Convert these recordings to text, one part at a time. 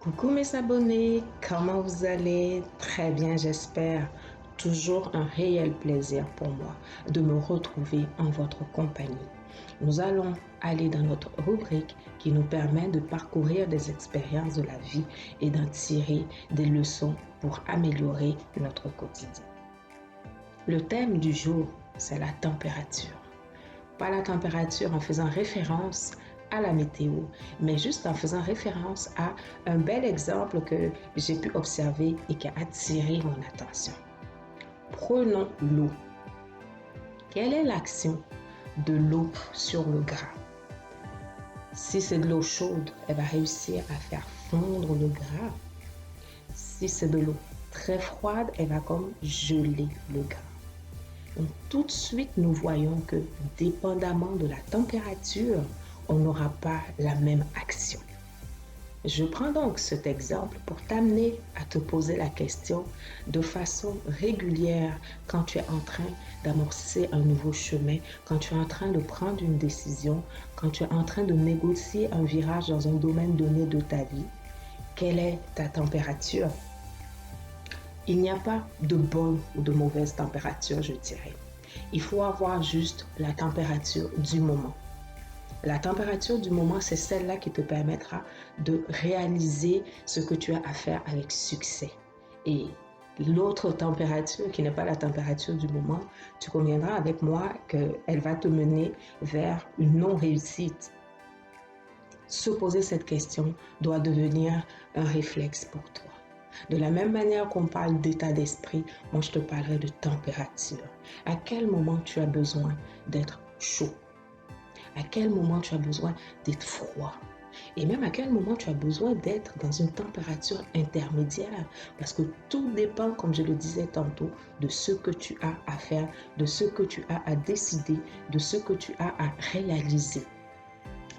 Coucou mes abonnés, comment vous allez? Très bien, j'espère. Toujours un réel plaisir pour moi de me retrouver en votre compagnie. Nous allons aller dans notre rubrique qui nous permet de parcourir des expériences de la vie et d'en tirer des leçons pour améliorer notre quotidien. Le thème du jour, c'est la température. Pas la température en faisant référence à la météo, mais juste en faisant référence à un bel exemple que j'ai pu observer et qui a attiré mon attention. Prenons l'eau. Quelle est l'action de l'eau sur le gras? Si c'est de l'eau chaude, elle va réussir à faire fondre le gras. Si c'est de l'eau très froide, elle va comme geler le gras. Donc, tout de suite, nous voyons que dépendamment de la température, on n'aura pas la même action. Je prends donc cet exemple pour t'amener à te poser la question de façon régulière quand tu es en train d'amorcer un nouveau chemin, quand tu es en train de prendre une décision, quand tu es en train de négocier un virage dans un domaine donné de ta vie. Quelle est ta température? Il n'y a pas de bonne ou de mauvaise température, je dirais. Il faut avoir juste la température du moment. La température du moment, c'est celle-là qui te permettra de réaliser ce que tu as à faire avec succès. Et l'autre température, qui n'est pas la température du moment, tu conviendras avec moi qu'elle va te mener vers une non-réussite. Se poser cette question doit devenir un réflexe pour toi. De la même manière qu'on parle d'état d'esprit, moi je te parlerai de température. À quel moment tu as besoin d'être chaud? À quel moment tu as besoin d'être froid? Et même à quel moment tu as besoin d'être dans une température intermédiaire? Parce que tout dépend, comme je le disais tantôt, de ce que tu as à faire, de ce que tu as à décider, de ce que tu as à réaliser.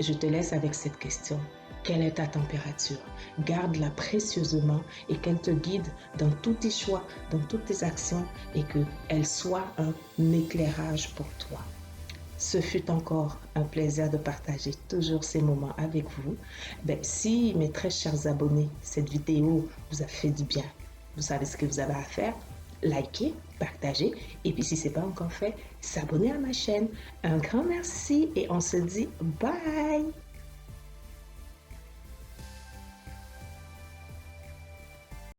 Je te laisse avec cette question. Quelle est ta température? Garde-la précieusement et qu'elle te guide dans tous tes choix, dans toutes tes actions et qu'elle soit un éclairage pour toi. Ce fut encore un plaisir de partager toujours ces moments avec vous. Si, mes très chers abonnés, cette vidéo vous a fait du bien, vous savez ce que vous avez à faire. Likez, partagez et puis si ce n'est pas encore fait, s'abonner à ma chaîne. Un grand merci et on se dit bye!